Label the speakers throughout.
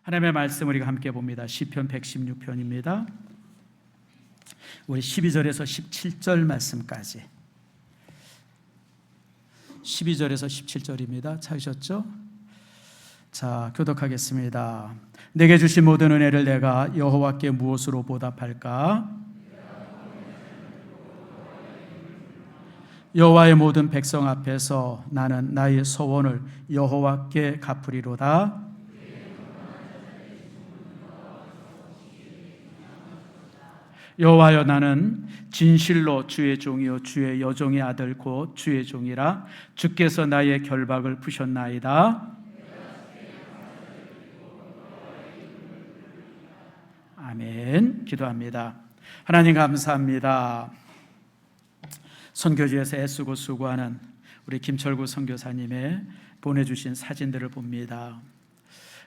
Speaker 1: 하나님의 말씀 우리가 함께 봅니다. 시편 116편입니다. 우리 12절에서 17절 말씀까지. 12절에서 17절입니다. 찾으셨죠? 자, 교독하겠습니다. 내게 주신 모든 은혜를 내가 여호와께 무엇으로 보답할까? 여호와의 모든 백성 앞에서 나는 나의 소원을 여호와께 갚으리로다. 여호와여, 나는 진실로 주의 종이요 주의 여종의 아들 곧 주의 종이라. 주께서 나의 결박을 푸셨나이다. 아멘. 기도합니다. 하나님 감사합니다. 선교지에서 애쓰고 수고하는 우리 김철구 선교사님의 보내주신 사진들을 봅니다.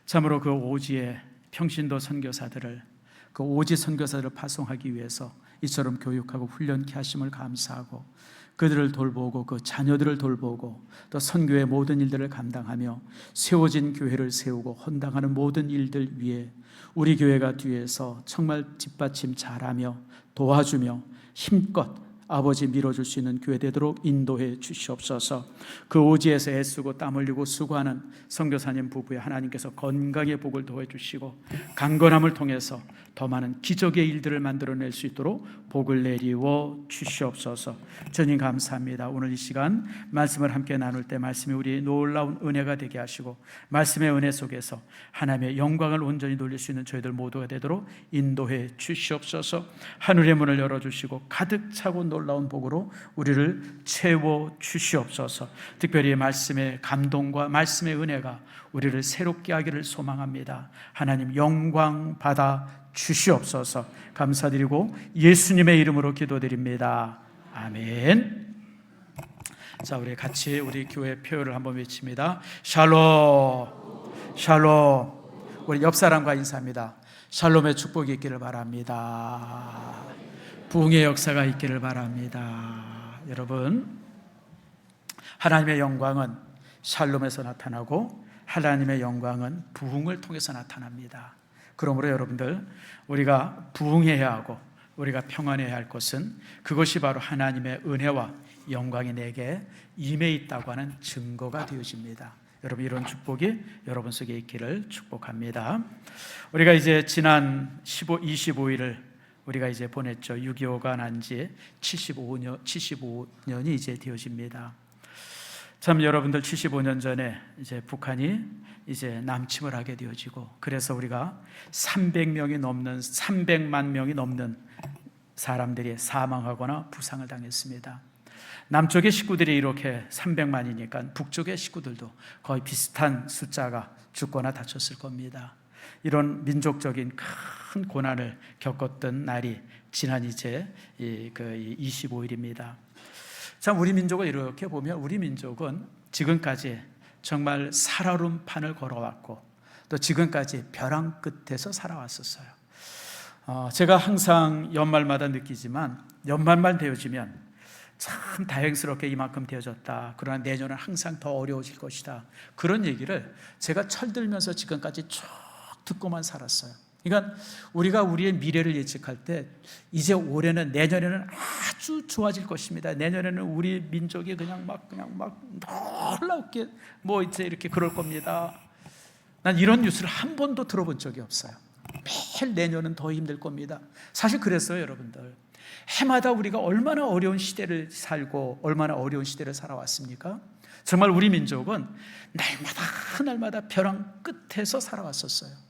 Speaker 1: 참으로 그 오지의 평신도 선교사들을, 그 오지 선교사들을 파송하기 위해서 이처럼 교육하고 훈련케 하심을 감사하고, 그들을 돌보고 그 자녀들을 돌보고 또 선교의 모든 일들을 감당하며 세워진 교회를 세우고 헌당하는 모든 일들 위에 우리 교회가 뒤에서 정말 뒷받침 잘하며 도와주며 힘껏 아버지 밀어줄 수 있는 교회 되도록 인도해 주시옵소서. 그 오지에서 애쓰고 땀 흘리고 수고하는 선교사님 부부에 하나님께서 건강의 복을 더해주시고 강건함을 통해서 더 많은 기적의 일들을 만들어낼 수 있도록 복을 내리워 주시옵소서. 주님 감사합니다. 오늘 이 시간 말씀을 함께 나눌 때 말씀이 우리 놀라운 은혜가 되게 하시고 말씀의 은혜 속에서 하나님의 영광을 온전히 돌릴 수 있는 저희들 모두가 되도록 인도해 주시옵소서. 하늘의 문을 열어주시고 가득 차고 놀라운 복으로 우리를 채워 주시옵소서. 특별히 말씀의 감동과 말씀의 은혜가 우리를 새롭게 하기를 소망합니다. 하나님 영광 받아 주시옵소서. 감사드리고 예수님의 이름으로 기도드립니다. 아멘. 자, 우리 같이 우리 교회 표어를 한번 외칩니다. 샬롬, 샬롬. 우리 옆 사람과 인사합니다. 샬롬의 축복이 있기를 바랍니다. 부흥의 역사가 있기를 바랍니다. 여러분, 하나님의 영광은 샬롬에서 나타나고 하나님의 영광은 부흥을 통해서 나타납니다. 그러므로 여러분들, 우리가 부흥해야 하고 우리가 평안해야 할 것은 그것이 바로 하나님의 은혜와 영광이 내게 임해 있다고 하는 증거가 되어집니다. 여러분, 이런 축복이 여러분 속에 있기를 축복합니다. 우리가 이제 지난 25일을 우리가 이제 보냈죠. 6.25가 난 지 75년이 이제 되어집니다. 참, 여러분들 75년 전에 이제 북한이 이제 남침을 하게 되어지고, 그래서 우리가 300만 명이 넘는 사람들이 사망하거나 부상을 당했습니다. 남쪽의 식구들이 이렇게 300만이니까 북쪽의 식구들도 거의 비슷한 숫자가 죽거나 다쳤을 겁니다. 이런 민족적인 큰 고난을 겪었던 날이 지난 이제 25일입니다. 참, 우리 민족을 이렇게 보면 우리 민족은 지금까지 정말 살얼음판을 걸어왔고 또 지금까지 벼랑 끝에서 살아왔었어요. 제가 항상 연말마다 느끼지만 연말만 되어지면 참 다행스럽게 이만큼 되어졌다. 그러나 내년은 항상 더 어려워질 것이다. 그런 얘기를 제가 철들면서 지금까지 쭉 듣고만 살았어요. 그러니까 우리가 우리의 미래를 예측할 때 이제 올해는, 내년에는 아주 좋아질 것입니다. 내년에는 우리 민족이 그냥 막 놀랍게 이제 이렇게 그럴 겁니다. 난 이런 뉴스를 한 번도 들어본 적이 없어요. 매일 내년은 더 힘들 겁니다. 사실 그랬어요, 여러분들. 해마다 우리가 얼마나 어려운 시대를 살고 얼마나 어려운 시대를 살아왔습니까? 정말 우리 민족은 날마다 벼랑 끝에서 살아왔었어요.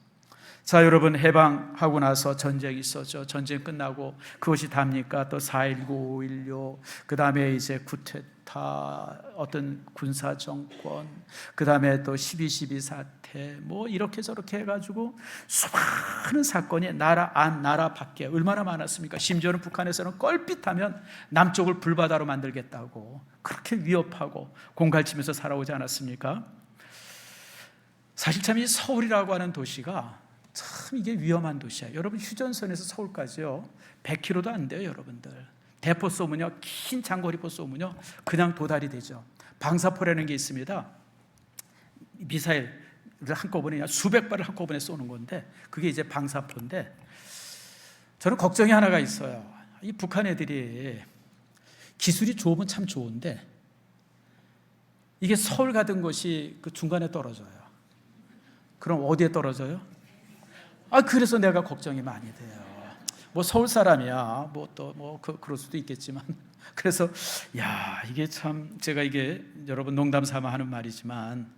Speaker 1: 자, 여러분, 해방하고 나서 전쟁이 있었죠. 전쟁 끝나고 그것이 답니까? 또 4.19, 5.16, 그 다음에 이제 쿠데타, 어떤 군사정권, 그 다음에 또 12.12 사태, 이렇게 저렇게 해가지고 수많은 사건이 나라 안, 나라 밖에 얼마나 많았습니까? 심지어는 북한에서는 껄핏하면 남쪽을 불바다로 만들겠다고 그렇게 위협하고 공갈치면서 살아오지 않았습니까? 사실 참 이 서울이라고 하는 도시가 참 이게 위험한 도시야. 여러분, 휴전선에서 서울까지요 100km도 안 돼요. 여러분들, 대포 쏘면요, 긴 장거리포 쏘면요 그냥 도달이 되죠. 방사포라는 게 있습니다. 미사일 한꺼번에 그냥 수백 발을 한꺼번에 쏘는 건데, 그게 이제 방사포인데, 저는 걱정이 하나가 있어요. 이 북한 애들이 기술이 좋으면 참 좋은데 이게 서울 가던 것이 그 중간에 떨어져요. 그럼 어디에 떨어져요? 그래서 내가 걱정이 많이 돼요. 뭐 서울 사람이야, 뭐 또 뭐 그럴 수도 있겠지만, 그래서 이게 참, 제가 이게 여러분 농담 삼아 하는 말이지만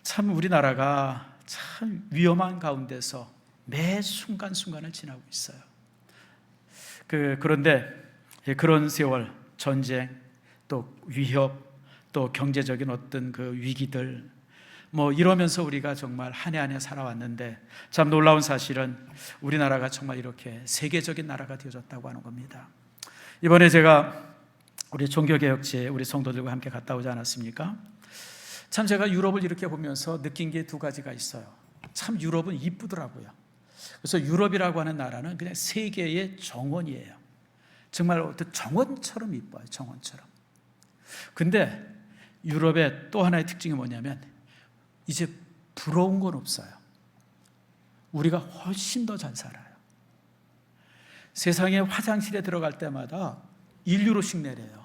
Speaker 1: 참 우리나라가 참 위험한 가운데서 매 순간순간을 지나고 있어요. 그런데 그런 세월, 전쟁, 또 위협, 또 경제적인 어떤 그 위기들, 뭐 이러면서 우리가 정말 한 해 한 해 살아왔는데, 참 놀라운 사실은 우리나라가 정말 이렇게 세계적인 나라가 되어졌다고 하는 겁니다. 이번에 제가 우리 종교개혁지에 우리 성도들과 함께 갔다 오지 않았습니까? 참 제가 유럽을 이렇게 보면서 느낀 게 두 가지가 있어요. 참 유럽은 이쁘더라고요. 그래서 유럽이라고 하는 나라는 그냥 세계의 정원이에요. 정말 어떤 정원처럼 이뻐요. 정원처럼. 근데 유럽의 또 하나의 특징이 뭐냐면 이제 부러운 건 없어요. 우리가 훨씬 더 잘 살아요. 세상에 화장실에 들어갈 때마다 1유로씩 내려요.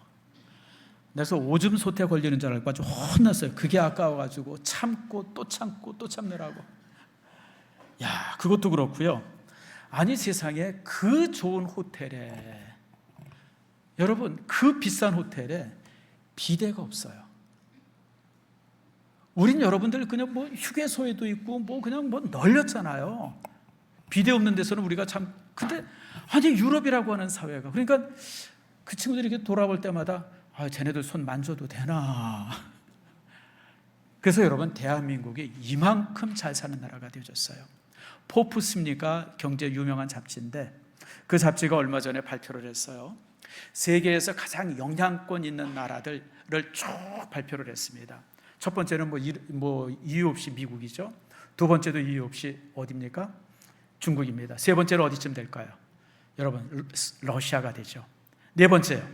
Speaker 1: 그래서 오줌 소태 걸리는 줄 알고 아주 혼났어요. 그게 아까워가지고 참고 또 참고 또 참느라고. 그것도 그렇고요. 아니, 세상에 그 좋은 호텔에, 여러분, 그 비싼 호텔에 비데가 없어요. 우린 여러분들 그냥 뭐 휴게소에도 있고 뭐 그냥 뭐 널렸잖아요. 비데 없는 데서는 우리가 참, 근데 아니 유럽이라고 하는 사회가, 그러니까 그 친구들이 이렇게 돌아볼 때마다 쟤네들 손 만져도 되나. 그래서 여러분, 대한민국이 이만큼 잘 사는 나라가 되어졌어요. 포브스입니까? 경제 유명한 잡지인데 그 잡지가 얼마 전에 발표를 했어요. 세계에서 가장 영향권 있는 나라들을 쭉 발표를 했습니다. 첫 번째는 이유 없이 미국이죠. 두 번째도 이유 없이 어디입니까? 중국입니다. 세 번째는 어디쯤 될까요? 여러분, 러시아가 되죠. 네 번째가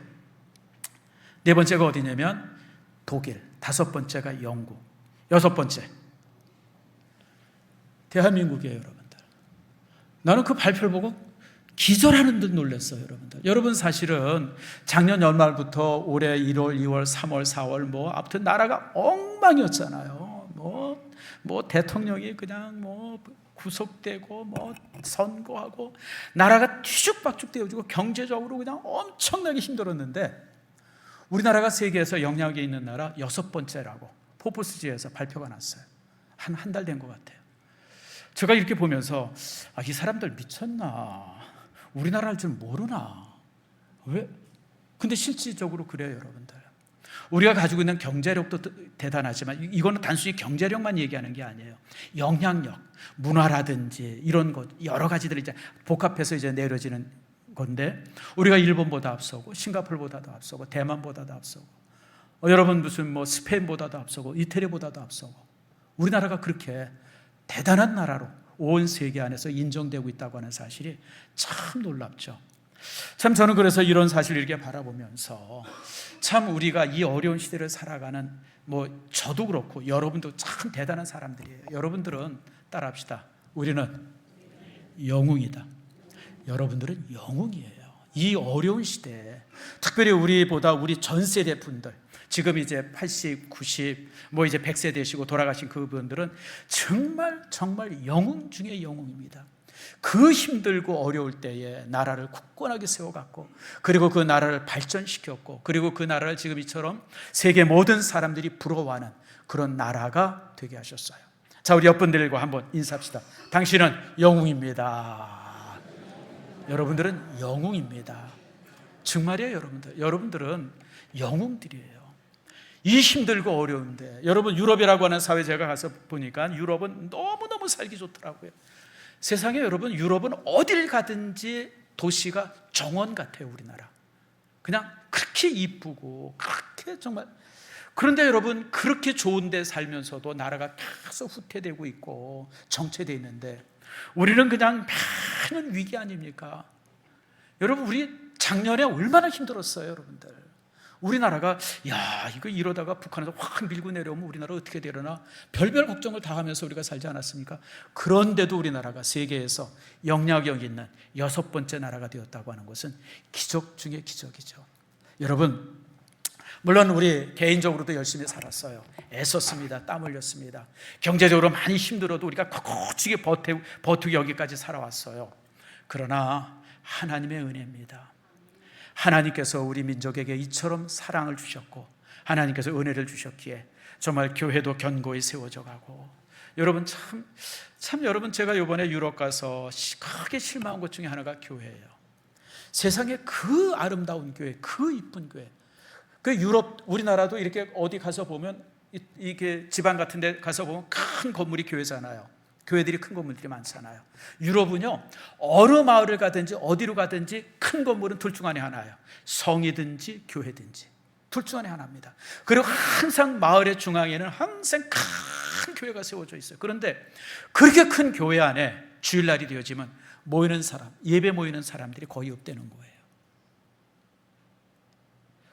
Speaker 1: 어디냐면 독일, 다섯 번째가 영국, 여섯 번째 대한민국이에요. 여러분들, 나는 그 발표를 보고 기절하는 듯 놀랐어요. 여러분 사실은 작년 연말부터 올해 1월, 2월, 3월, 4월 아무튼 나라가 엉망이었잖아요. 뭐 대통령이 그냥 구속되고 선거하고 나라가 뒤죽박죽 되어지고 경제적으로 그냥 엄청나게 힘들었는데, 우리나라가 세계에서 영향력이 있는 나라 여섯 번째라고 포브스지에서 발표가 났어요. 한 달 된 것 같아요. 제가 이렇게 보면서 이 사람들 미쳤나? 우리나라를 좀 모르나? 왜? 근데 실질적으로 그래요. 여러분들, 우리가 가지고 있는 경제력도 대단하지만 이거는 단순히 경제력만 얘기하는 게 아니에요. 영향력, 문화라든지 이런 것 여러 가지들이 이제 복합해서 이제 내려지는 건데, 우리가 일본보다 앞서고 싱가포르보다도 앞서고 대만보다도 앞서고 여러분 무슨 스페인보다도 앞서고 이태리보다도 앞서고, 우리나라가 그렇게 대단한 나라로 온 세계 안에서 인정되고 있다고 하는 사실이 참 놀랍죠. 참 저는 그래서 이런 사실을 이렇게 바라보면서 참 우리가 이 어려운 시대를 살아가는 저도 그렇고 여러분도 참 대단한 사람들이에요. 여러분들은 따라합시다. 우리는 영웅이다. 여러분들은 영웅이에요. 이 어려운 시대에 특별히 우리보다 우리 전 세대 분들, 지금 이제 80, 90, 이제 100세 되시고 돌아가신 그분들은 정말 영웅 중에 영웅입니다. 그 힘들고 어려울 때에 나라를 굳건하게 세워갔고, 그리고 그 나라를 발전시켰고, 그리고 그 나라를 지금 이처럼 세계 모든 사람들이 부러워하는 그런 나라가 되게 하셨어요. 자, 우리 옆분들과 한번 인사합시다. 당신은 영웅입니다. 여러분들은 영웅입니다. 정말이에요. 여러분들은 영웅들이에요. 이 힘들고 어려운데, 여러분 유럽이라고 하는 사회 제가 가서 보니까 유럽은 너무너무 살기 좋더라고요. 세상에 여러분, 유럽은 어딜 가든지 도시가 정원 같아요. 우리나라 그냥 그렇게 이쁘고 그렇게 정말. 그런데 여러분, 그렇게 좋은 데 살면서도 나라가 계속 후퇴되고 있고 정체되어 있는데, 우리는 그냥 많은 위기 아닙니까? 여러분, 우리 작년에 얼마나 힘들었어요. 여러분들, 우리나라가 야 이거 이러다가 북한에서 확 밀고 내려오면 우리나라 어떻게 되려나 별별 걱정을 다 하면서 우리가 살지 않았습니까? 그런데도 우리나라가 세계에서 영향력 있는 6번째 나라가 되었다고 하는 것은 기적 중의 기적이죠. 여러분, 물론 우리 개인적으로도 열심히 살았어요. 애썼습니다. 땀 흘렸습니다. 경제적으로 많이 힘들어도 우리가 꿋꿋이 버티고 여기까지 살아왔어요. 그러나 하나님의 은혜입니다. 하나님께서 우리 민족에게 이처럼 사랑을 주셨고 하나님께서 은혜를 주셨기에 정말 교회도 견고히 세워져 가고, 여러분 참 여러분, 제가 이번에 유럽 가서 크게 실망한 것 중에 하나가 교회예요. 세상에 그 아름다운 교회, 그 이쁜 교회, 그 유럽, 우리나라도 이렇게 어디 가서 보면 이게 지방 같은 데 가서 보면 큰 건물이 교회잖아요. 교회들이 큰 건물들이 많잖아요. 유럽은요, 어느 마을을 가든지 어디로 가든지 큰 건물은 둘 중 안에 하나예요. 성이든지 교회든지 둘 중 안에 하나입니다. 그리고 항상 마을의 중앙에는 항상 큰 교회가 세워져 있어요. 그런데 그렇게 큰 교회 안에 주일날이 되어지면 모이는 사람, 예배 모이는 사람들이 거의 없다는 거예요.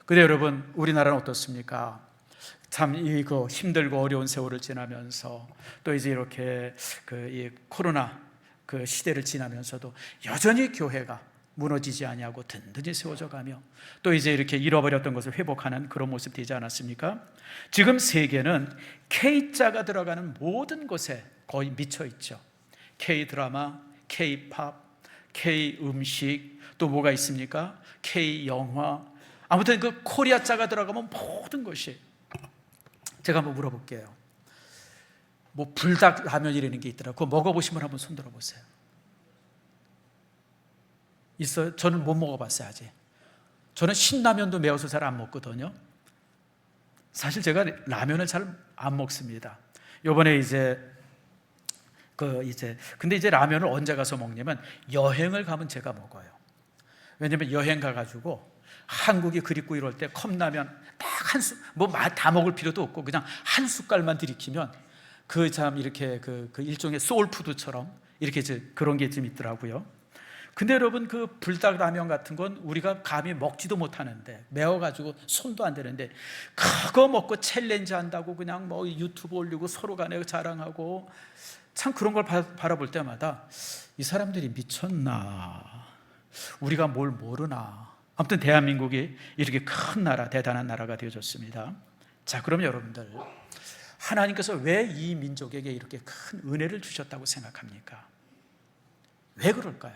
Speaker 1: 근데 여러분, 우리나라는 어떻습니까? 참 이거 힘들고 어려운 세월을 지나면서 또 이제 이렇게 이 코로나 그 시대를 지나면서도 여전히 교회가 무너지지 아니하고 든든히 세워져 가며 또 이제 이렇게 잃어버렸던 것을 회복하는 그런 모습 되지 않았습니까? 지금 세계는 K자가 들어가는 모든 것에 거의 미쳐 있죠. K-드라마, K-팝, K-음식, 또 뭐가 있습니까? K-영화, 아무튼 그 코리아자가 들어가면 모든 것이. 제가 한번 물어볼게요. 뭐 불닭라면이라는 게 있더라고요. 그거 먹어보신 분 한번 손 들어보세요. 있어요? 저는 못 먹어봤어요 아직. 저는 신라면도 매워서 잘 안 먹거든요. 사실 제가 라면을 잘 안 먹습니다. 요번에 근데 이제 라면을 언제 가서 먹냐면 여행을 가면 제가 먹어요. 왜냐면 여행 가가지고 한국이 그립고 이럴 때 컵라면 딱 한 숟, 뭐 다 먹을 필요도 없고 그냥 한 숟갈만 들이키면 그 참 이렇게 그 일종의 소울푸드처럼 이렇게 그런 게 좀 있더라고요. 근데 여러분, 그 불닭라면 같은 건 우리가 감히 먹지도 못하는데, 매워가지고 손도 안 대는데 그거 먹고 챌린지 한다고 그냥 뭐 유튜브 올리고 서로 간에 자랑하고, 참 그런 걸 바라볼 때마다 이 사람들이 미쳤나, 우리가 뭘 모르나. 아무튼 대한민국이 이렇게 큰 나라, 대단한 나라가 되어졌습니다. 자, 그럼 여러분들, 하나님께서 왜 이 민족에게 이렇게 큰 은혜를 주셨다고 생각합니까? 왜 그럴까요?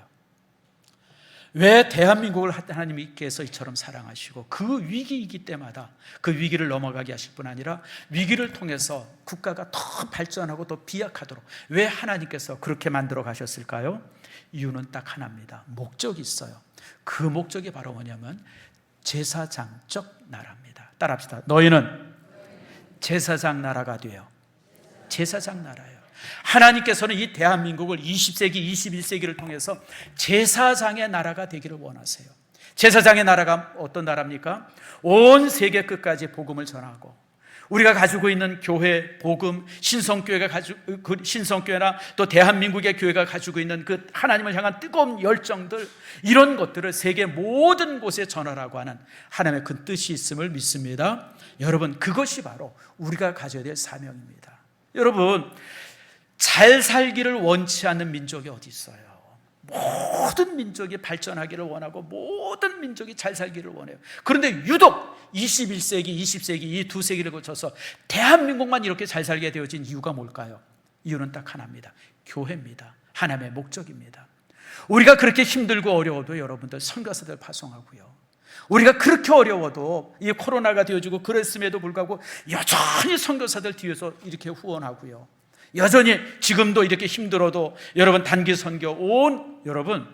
Speaker 1: 왜 대한민국을 하나님께서 이처럼 사랑하시고 그 위기이기 때마다 그 위기를 넘어가게 하실 뿐 아니라 위기를 통해서 국가가 더 발전하고 더 비약하도록 왜 하나님께서 그렇게 만들어 가셨을까요? 이유는 딱 하나입니다. 목적이 있어요. 그 목적이 바로 뭐냐면 제사장적 나라입니다. 따라합시다. 너희는 제사장 나라가 되어. 제사장 나라예요. 하나님께서는 이 대한민국을 20세기, 21세기를 통해서 제사장의 나라가 되기를 원하세요. 제사장의 나라가 어떤 나라입니까? 온 세계 끝까지 복음을 전하고, 우리가 가지고 있는 교회, 복음, 신성교회나 또 대한민국의 교회가 가지고 있는 그 하나님을 향한 뜨거운 열정들, 이런 것들을 세계 모든 곳에 전하라고 하는 하나님의 그 뜻이 있음을 믿습니다. 여러분, 그것이 바로 우리가 가져야 될 사명입니다. 여러분, 잘 살기를 원치 않는 민족이 어디 있어요? 모든 민족이 발전하기를 원하고 모든 민족이 잘 살기를 원해요. 그런데 유독 21세기, 20세기 이 두 세기를 거쳐서 대한민국만 이렇게 잘 살게 되어진 이유가 뭘까요? 이유는 딱 하나입니다. 교회입니다. 하나님의 목적입니다. 우리가 그렇게 힘들고 어려워도 여러분들 선교사들 파송하고요, 우리가 그렇게 어려워도 이 코로나가 되어지고 그랬음에도 불구하고 여전히 선교사들 뒤에서 이렇게 후원하고요, 여전히 지금도 이렇게 힘들어도 여러분 단기 선교 여러분,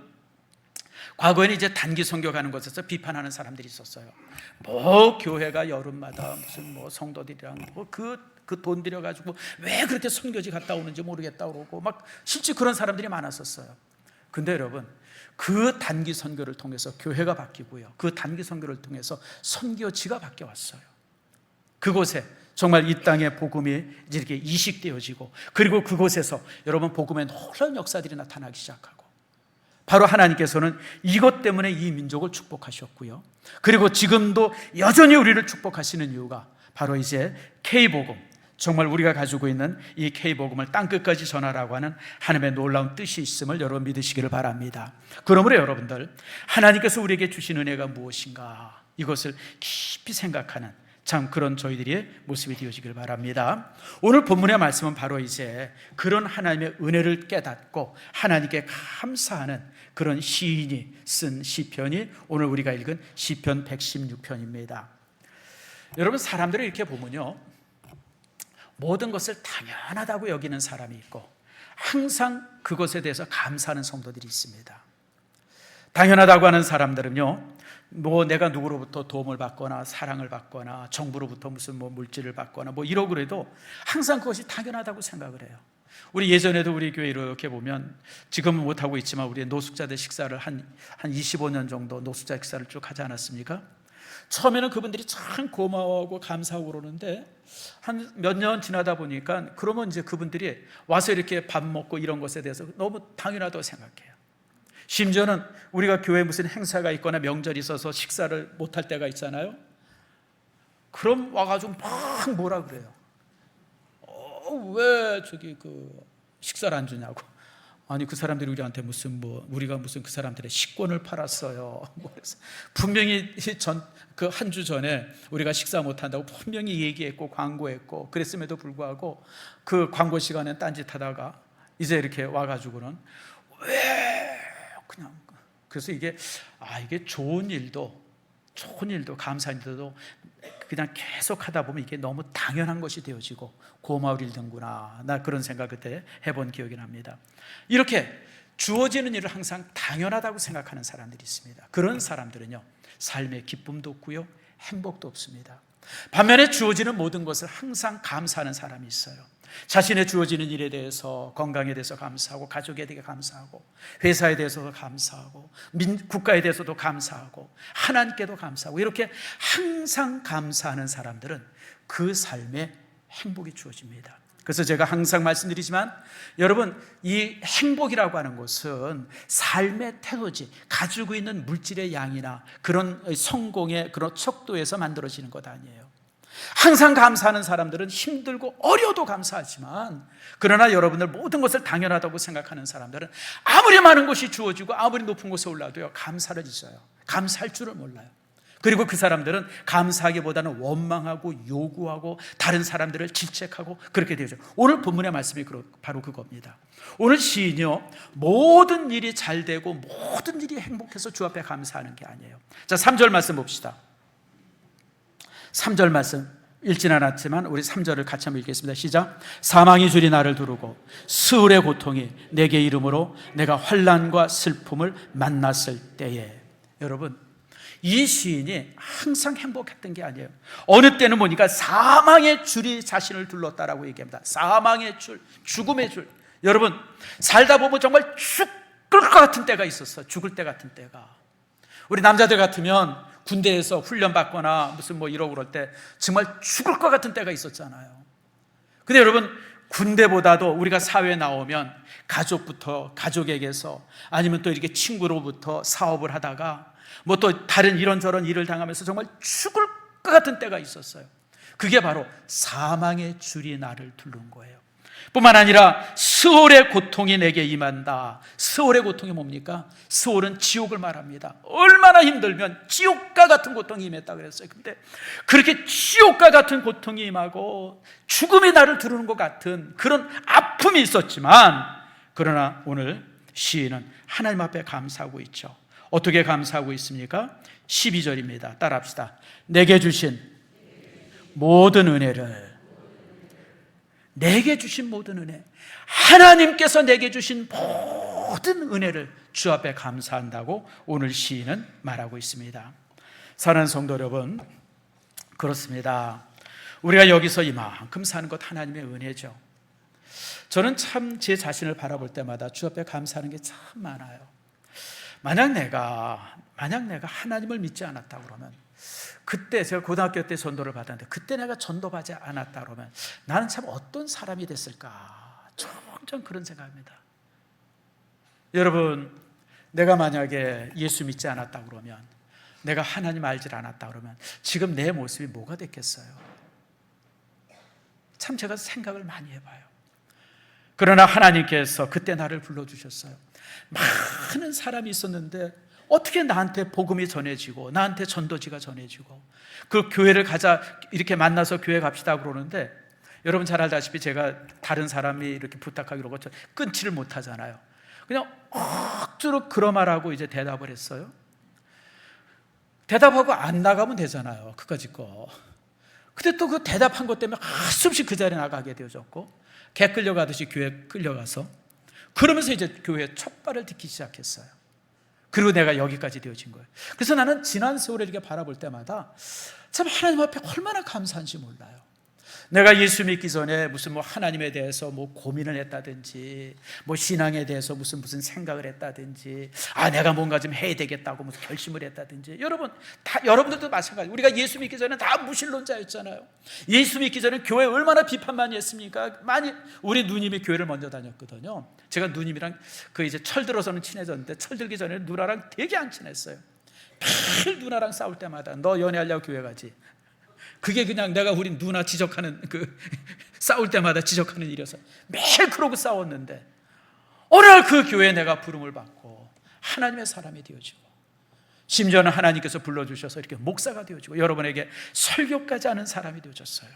Speaker 1: 과거에는 이제 단기 선교 가는 것에서 비판하는 사람들이 있었어요. 뭐 교회가 여름마다 무슨 뭐 성도들이랑 뭐 그 돈 들여가지고 왜 그렇게 선교지 갔다 오는지 모르겠다 그러고 막 실제 그런 사람들이 많았었어요. 근데 여러분, 그 단기 선교를 통해서 교회가 바뀌고요, 그 단기 선교를 통해서 선교지가 바뀌어왔어요. 그곳에 정말 이 땅의 복음이 이렇게 이식되어지고, 그리고 그곳에서 여러분 복음의 놀라운 역사들이 나타나기 시작하고, 바로 하나님께서는 이것 때문에 이 민족을 축복하셨고요, 그리고 지금도 여전히 우리를 축복하시는 이유가 바로 이제 K복음, 정말 우리가 가지고 있는 이 K복음을 땅끝까지 전하라고 하는 하나님의 놀라운 뜻이 있음을 여러분 믿으시기를 바랍니다. 그러므로 여러분들, 하나님께서 우리에게 주신 은혜가 무엇인가, 이것을 깊이 생각하는 참 그런 저희들의 모습이 되어지길 바랍니다. 오늘 본문의 말씀은 바로 이제 그런 하나님의 은혜를 깨닫고 하나님께 감사하는 그런 시인이 쓴 시편이 오늘 우리가 읽은 시편 116편입니다. 여러분, 사람들을 이렇게 보면요, 모든 것을 당연하다고 여기는 사람이 있고 항상 그것에 대해서 감사하는 성도들이 있습니다. 당연하다고 하는 사람들은요, 내가 누구로부터 도움을 받거나 사랑을 받거나 정부로부터 무슨 물질을 받거나 이러고 그래도 항상 그것이 당연하다고 생각을 해요. 우리 예전에도 우리 교회 이렇게 보면, 지금은 못하고 있지만 우리 노숙자들 식사를 한 25년 정도 노숙자 식사를 쭉 하지 않았습니까? 처음에는 그분들이 참 고마워하고 감사하고 그러는데 한 몇 년 지나다 보니까 그러면 이제 그분들이 와서 이렇게 밥 먹고 이런 것에 대해서 너무 당연하다고 생각해요. 심지어는 우리가 교회에 무슨 행사가 있거나 명절이 있어서 식사를 못할 때가 있잖아요. 그럼 와가지고 막 뭐라 그래요. 왜 식사를 안 주냐고. 아니, 그 사람들이 우리한테 우리가 무슨 그 사람들의 식권을 팔았어요. 그래서 분명히 그 한 주 전에 우리가 식사 못한다고 분명히 얘기했고 광고했고 그랬음에도 불구하고 그 광고 시간에 딴짓하다가 이제 이렇게 와가지고는 왜 그냥, 그래서 이게 좋은 일도 감사한 일도 그냥 계속 하다 보면 이게 너무 당연한 것이 되어지고 고마울 일든구나, 나 그런 생각 그때 해본 기억이 납니다. 이렇게 주어지는 일을 항상 당연하다고 생각하는 사람들이 있습니다. 그런 사람들은요, 삶에 기쁨도 없고요, 행복도 없습니다. 반면에 주어지는 모든 것을 항상 감사하는 사람이 있어요. 자신의 주어지는 일에 대해서, 건강에 대해서 감사하고, 가족에 대해 감사하고, 회사에 대해서도 감사하고, 국가에 대해서도 감사하고, 하나님께도 감사하고, 이렇게 항상 감사하는 사람들은 그 삶에 행복이 주어집니다. 그래서 제가 항상 말씀드리지만, 여러분, 이 행복이라고 하는 것은 삶의 태도지, 가지고 있는 물질의 양이나 그런 성공의 그런 척도에서 만들어지는 것 아니에요. 항상 감사하는 사람들은 힘들고 어려도 감사하지만, 그러나 여러분들 모든 것을 당연하다고 생각하는 사람들은 아무리 많은 것이 주어지고 아무리 높은 곳에 올라도요, 감사를 잊어요. 감사할 줄을 몰라요. 그리고 그 사람들은 감사하기보다는 원망하고 요구하고 다른 사람들을 질책하고 그렇게 되죠. 오늘 본문의 말씀이 바로 그겁니다. 오늘 시인이요, 모든 일이 잘 되고 모든 일이 행복해서 주 앞에 감사하는 게 아니에요. 자, 3절 말씀 봅시다. 3절 말씀 읽진 않았지만 우리 3절을 같이 한번 읽겠습니다. 시작. 사망의 줄이 나를 두르고 스울의 고통이 내게 이름으로 내가 환난과 슬픔을 만났을 때에. 여러분, 이 시인이 항상 행복했던 게 아니에요. 어느 때는 보니까 사망의 줄이 자신을 둘렀다라고 얘기합니다. 사망의 줄, 죽음의 줄. 여러분, 살다 보면 정말 죽을 것 같은 때가 있었어요. 죽을 때 같은 때가. 우리 남자들 같으면 군대에서 훈련받거나 무슨 이러고 그럴 때 정말 죽을 것 같은 때가 있었잖아요. 근데 여러분, 군대보다도 우리가 사회에 나오면 가족에게서 아니면 또 이렇게 친구로부터 사업을 하다가 또 다른 이런저런 일을 당하면서 정말 죽을 것 같은 때가 있었어요. 그게 바로 사망의 줄이 나를 두른 거예요. 뿐만 아니라 스올의 고통이 내게 임한다. 스올의 고통이 뭡니까? 스올은 지옥을 말합니다. 얼마나 힘들면 지옥과 같은 고통이 임했다 그랬어요. 근데 그렇게 지옥과 같은 고통이 임하고 죽음이 나를 두르는 것 같은 그런 아픔이 있었지만, 그러나 오늘 시인은 하나님 앞에 감사하고 있죠. 어떻게 감사하고 있습니까? 12절입니다. 따라합시다. 내게 주신 모든 은혜를, 내게 주신 모든 은혜, 하나님께서 내게 주신 모든 은혜를 주 앞에 감사한다고 오늘 시인은 말하고 있습니다. 사랑하는 성도 여러분, 그렇습니다. 우리가 여기서 이만큼 사는 것 하나님의 은혜죠. 저는 참 제 자신을 바라볼 때마다 주 앞에 감사하는 게 참 많아요. 만약 내가 하나님을 믿지 않았다 그러면, 그때 제가 고등학교 때 전도를 받았는데 그때 내가 전도받지 않았다 그러면 나는 참 어떤 사람이 됐을까, 점점 그런 생각입니다. 여러분, 내가 만약에 예수 믿지 않았다 그러면, 내가 하나님 알지 않았다 그러면 지금 내 모습이 뭐가 됐겠어요? 참 제가 생각을 많이 해봐요. 그러나 하나님께서 그때 나를 불러주셨어요. 많은 사람이 있었는데 어떻게 나한테 복음이 전해지고 나한테 전도지가 전해지고 그 교회를 가자, 이렇게 만나서 교회 갑시다 그러는데, 여러분 잘 알다시피 제가 다른 사람이 이렇게 부탁하기 그러고 끊지를 못하잖아요. 그냥 억지로 그러말하고 이제 대답을 했어요. 대답하고 안 나가면 되잖아요, 그까짓 거. 근데 또 그 대답한 것 때문에 한숨씩 그 자리에 나가게 되어졌고, 개 끌려가듯이 교회 끌려가서, 그러면서 이제 교회에 첫 발을 딛기 시작했어요. 그리고 내가 여기까지 되어진 거예요. 그래서 나는 지난 세월을 이렇게 바라볼 때마다 참 하나님 앞에 얼마나 감사한지 몰라요. 내가 예수 믿기 전에 무슨 하나님에 대해서 고민을 했다든지, 신앙에 대해서 무슨 생각을 했다든지, 내가 뭔가 좀 해야 되겠다고 무슨 결심을 했다든지. 여러분들도 마찬가지. 우리가 예수 믿기 전에 다 무신론자였잖아요. 예수 믿기 전에 교회 얼마나 비판 많이 했습니까? 우리 누님이 교회를 먼저 다녔거든요. 제가 누님이랑 이제 철 들어서는 친해졌는데, 철 들기 전에 누나랑 되게 안 친했어요. 매일 누나랑 싸울 때마다 너 연애하려고 교회 가지. 그게 그냥 내가 우리 누나 지적하는, 싸울 때마다 지적하는 일이어서 매일 그러고 싸웠는데, 어느 날 그 교회에 내가 부름을 받고 하나님의 사람이 되어지고, 심지어는 하나님께서 불러주셔서 이렇게 목사가 되어지고, 여러분에게 설교까지 하는 사람이 되어졌어요.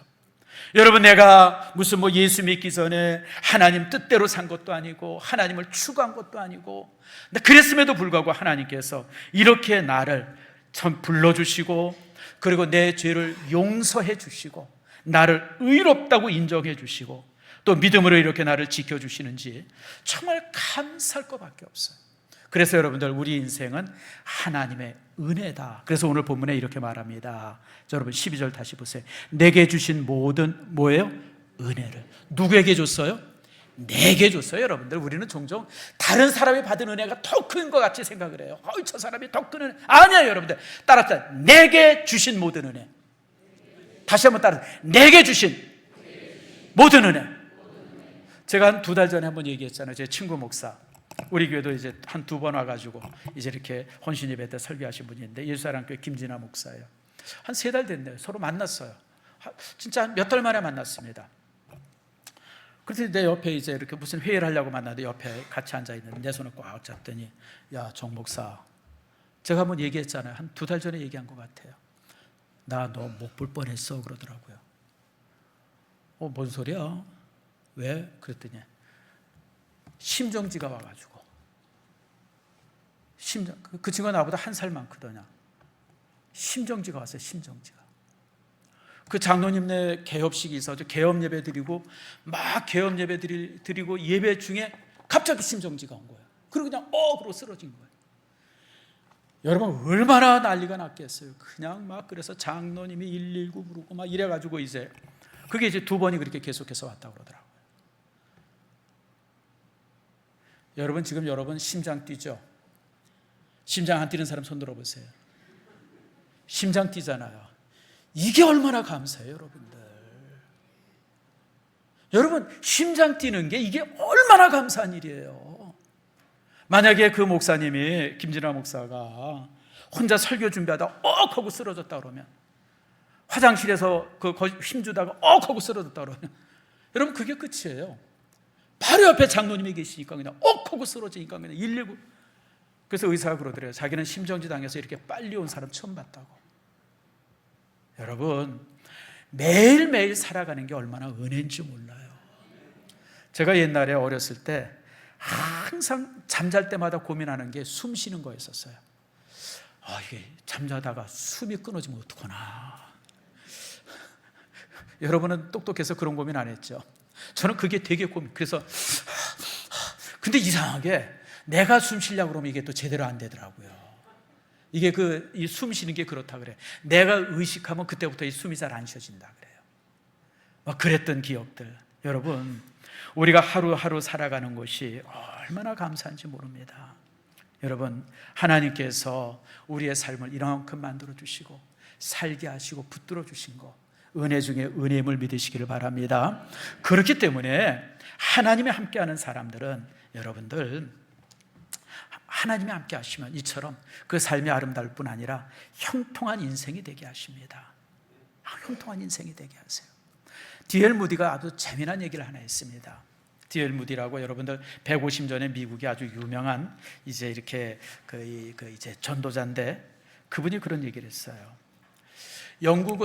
Speaker 1: 여러분, 내가 무슨 예수 믿기 전에 하나님 뜻대로 산 것도 아니고 하나님을 추구한 것도 아니고, 그랬음에도 불구하고 하나님께서 이렇게 나를 참 불러주시고, 그리고 내 죄를 용서해 주시고 나를 의롭다고 인정해 주시고 또 믿음으로 이렇게 나를 지켜주시는지 정말 감사할 것밖에 없어요. 그래서 여러분들, 우리 인생은 하나님의 은혜다. 그래서 오늘 본문에 이렇게 말합니다. 여러분 12절 다시 보세요. 내게 주신 모든 뭐예요? 은혜를. 누구에게 줬어요? 내게 줬어요. 여러분들, 우리는 종종 다른 사람이 받은 은혜가 더 큰 것 같이 생각을 해요. 저 사람이 더 큰 은혜. 아니야, 여러분들. 따라서 내게 주신 모든 은혜. 다시 한번 따라서 내게 주신 모든 은혜. 제가 한 2달 전에 한번 얘기했잖아요. 제 친구 목사, 우리 교회도 이제 한 2번 와가지고 이제 이렇게 혼신 예배 때 설교하신 분이 있는데, 예수사랑교회 김진아 목사예요. 한 3달 됐네요. 서로 만났어요. 진짜 몇 달 만에 만났습니다. 그래서 내 옆에 이제 이렇게 무슨 회의를 하려고 만났는데, 옆에 같이 앉아있는데 내 손을 꽉 잡더니, 야, 정 목사, 제가 한번 얘기했잖아요. 한 2달 전에 얘기한 것 같아요. 나 너 못 볼 뻔했어 그러더라고요. 뭔 소리야? 왜? 그랬더니 심정지가 와가지고, 그 친구가 나보다 1살 많거든요. 심정지가 왔어요. 심정지가. 그 장로님네 개업식이 있어서 개업 예배 드리고 막 개업 예배 드리고 예배 중에 갑자기 심정지가 온 거예요. 그리고 그냥 그러고 쓰러진 거예요. 여러분, 얼마나 난리가 났겠어요. 그냥 그래서 장로님이 119 부르고 막 이래가지고 이제 그게 이제 2번이 그렇게 계속해서 왔다고 그러더라고요. 여러분, 지금 여러분 심장 뛰죠? 심장 안 뛰는 사람 손 들어보세요. 심장 뛰잖아요. 이게 얼마나 감사해요, 여러분들. 여러분, 심장 뛰는 게 이게 얼마나 감사한 일이에요. 만약에 그 목사님이, 김진아 목사가 혼자 설교 준비하다가 하고 쓰러졌다 그러면, 화장실에서 힘주다가 하고 쓰러졌다 그러면, 여러분, 그게 끝이에요. 바로 옆에 장로님이 계시니까 그냥 하고 쓰러지니까 그냥 119. 그래서 의사가 그러더래요. 자기는 심정지 당해서 이렇게 빨리 온 사람 처음 봤다고. 여러분, 매일매일 살아가는 게 얼마나 은혜인지 몰라요. 제가 옛날에 어렸을 때 항상 잠잘 때마다 고민하는 게 숨 쉬는 거였었어요. 이게 잠자다가 숨이 끊어지면 어떡하나. 여러분은 똑똑해서 그런 고민 안 했죠? 저는 그게 되게 그래서 근데 이상하게 내가 숨 쉬려고 그러면 이게 또 제대로 안 되더라고요. 이게 이 숨 쉬는 게 그렇다 그래. 내가 의식하면 그때부터 이 숨이 잘 안 쉬어진다 그래요. 막 그랬던 기억들. 여러분, 우리가 하루하루 살아가는 것이 얼마나 감사한지 모릅니다. 여러분, 하나님께서 우리의 삶을 이만큼 만들어 주시고 살게 하시고 붙들어 주신 거, 은혜 중에 은혜임을 믿으시기를 바랍니다. 그렇기 때문에 하나님이 함께하는 사람들은, 여러분들, 하나님이 함께 하시면 이처럼 그 삶이 아름다울 뿐 아니라 형통한 인생이 되게 하십니다. 형통한 인생이 되게 하세요. D.L. 무디가 아주 재미난 얘기를 하나 했습니다. D.L. 무디라고 여러분들 150년에 미국의 아주 유명한 이제 이렇게 이제 전도자인데, 그분이 그런 얘기를 했어요.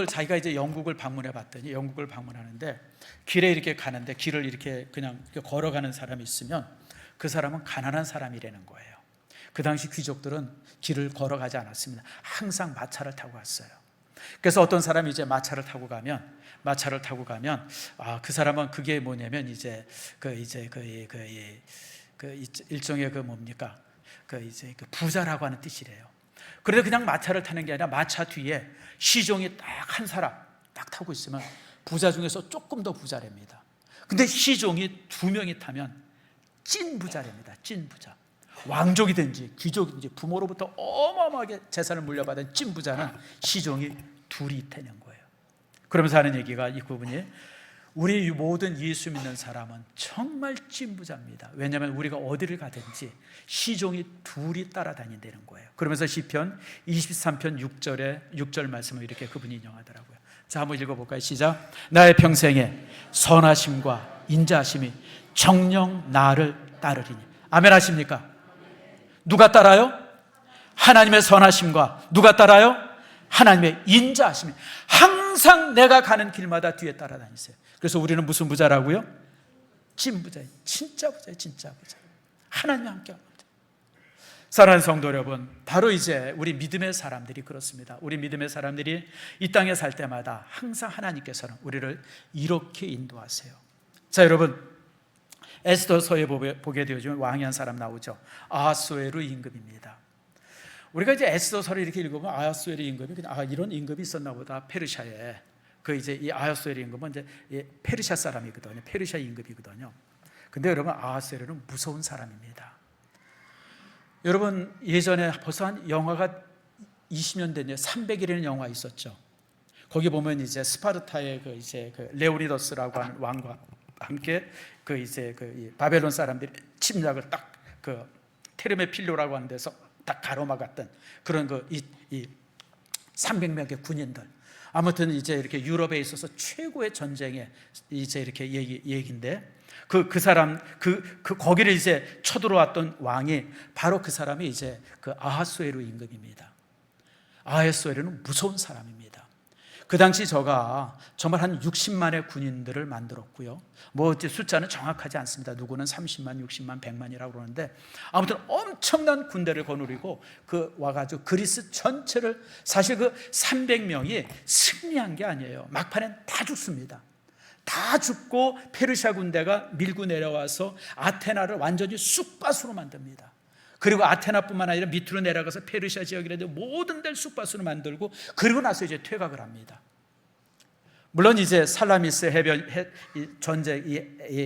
Speaker 1: 자기가 이제 영국을 방문해 봤더니, 영국을 방문하는데 길에 이렇게 가는데 길을 이렇게 그냥 걸어가는 사람이 있으면 그 사람은 가난한 사람이라는 거예요. 그 당시 귀족들은 길을 걸어가지 않았습니다. 항상 마차를 타고 갔어요. 그래서 어떤 사람이 이제 마차를 타고 가면 그 사람은 그게 뭐냐면 이제 일종의 뭡니까? 부자라고 하는 뜻이래요. 그런데 그냥 마차를 타는 게 아니라 마차 뒤에 시종이 딱 한 사람 딱 타고 있으면 부자 중에서 조금 더 부자랍니다. 근데 시종이 2명이 타면 찐 부자랍니다. 찐 부자. 왕족이든지 귀족이든지 부모로부터 어마어마하게 재산을 물려받은 찐 부자는 시종이 2이 되는 거예요. 그러면서 하는 얘기가, 이 부분이 우리 모든 예수 믿는 사람은 정말 찐 부자입니다. 왜냐하면 우리가 어디를 가든지 시종이 2이 따라다닌다는 거예요. 그러면서 시편 23편 6절 말씀을 이렇게 그분이 인용하더라고요. 자, 한번 읽어볼까요? 시작. 나의 평생에 선하심과 인자하심이 정녕 나를 따르리니. 아멘 하십니까? 누가 따라요? 하나님의 선하심과 누가 따라요? 하나님의 인자하심이 항상 내가 가는 길마다 뒤에 따라다니세요. 그래서 우리는 무슨 부자라고요? 찐 부자예요. 진짜 부자예요. 진짜 부자. 하나님이 함께합니다. 사랑하는 성도 여러분, 바로 이제 우리 믿음의 사람들이 그렇습니다. 우리 믿음의 사람들이 이 땅에 살 때마다 항상 하나님께서는 우리를 이렇게 인도하세요. 자, 여러분, 에스더서에 보게 되어지면 왕이 한 사람 나오죠. 아하수에로 임금입니다. 우리가 이제 에스더서를 이렇게 읽으면 아하수에로 임금이 그냥 이런 임금이 있었나 보다. 페르시아에 이제 이 아하수에로 임금은 이제 페르시아 사람이거든요. 페르시아 임금이거든요. 근데 여러분, 아하수에로는 무서운 사람입니다. 여러분, 예전에 벌써 한 영화가 20년 된 300일이라는 영화 있었죠. 거기 보면 이제 스파르타의 레오니더스라고 하는 왕과 함께 바벨론 사람들이 침략을 딱 테르메 필로라고 하는 데서 딱 가로막았던 그런 300명의 군인들. 아무튼 이제 이렇게 유럽에 있어서 최고의 전쟁의 이제 이렇게 얘기인데, 그 사람 거기를 이제 쳐들어왔던 왕이 바로 그 사람이 이제 아하수에로 임금입니다. 아하수에로는 무서운 사람입니다. 그 당시 저가 정말 한 60만의 군인들을 만들었고요. 숫자는 정확하지 않습니다. 누구는 30만, 60만, 100만이라고 그러는데, 아무튼 엄청난 군대를 거느리고 와가지고 그리스 전체를, 사실 300명이 승리한 게 아니에요. 막판엔 다 죽습니다. 다 죽고 페르시아 군대가 밀고 내려와서 아테나를 완전히 쑥밭으로 만듭니다. 그리고 아테나뿐만 아니라 밑으로 내려가서 페르시아 지역이라도 모든 데를 쑥밭으로 만들고, 그리고 나서 이제 퇴각을 합니다. 물론 이제 살라미스 전쟁,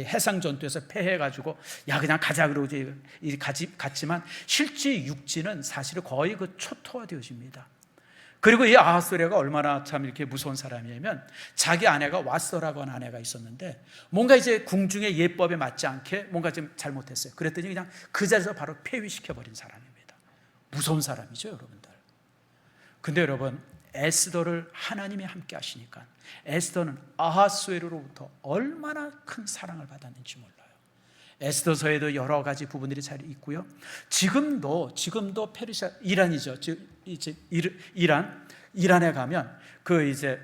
Speaker 1: 해상 전투에서 패해가지고 그냥 가자 그러고 갔지만, 실제 육지는 사실 거의 초토화되어집니다. 그리고 이 아하수에로가 얼마나 참 이렇게 무서운 사람이냐면, 자기 아내가 왓서라고 하는 아내가 있었는데 뭔가 이제 궁중의 예법에 맞지 않게 뭔가 좀 잘못했어요. 그랬더니 그냥 그 자리에서 바로 폐위시켜버린 사람입니다. 무서운 사람이죠, 여러분들. 근데 여러분, 에스더를 하나님이 함께 하시니까 에스더는 아하수에로로부터 얼마나 큰 사랑을 받았는지 몰라요. 에스더서에도 여러 가지 부분들이 잘 있고요. 지금도 페르시아, 이란이죠. 이란에 가면 이제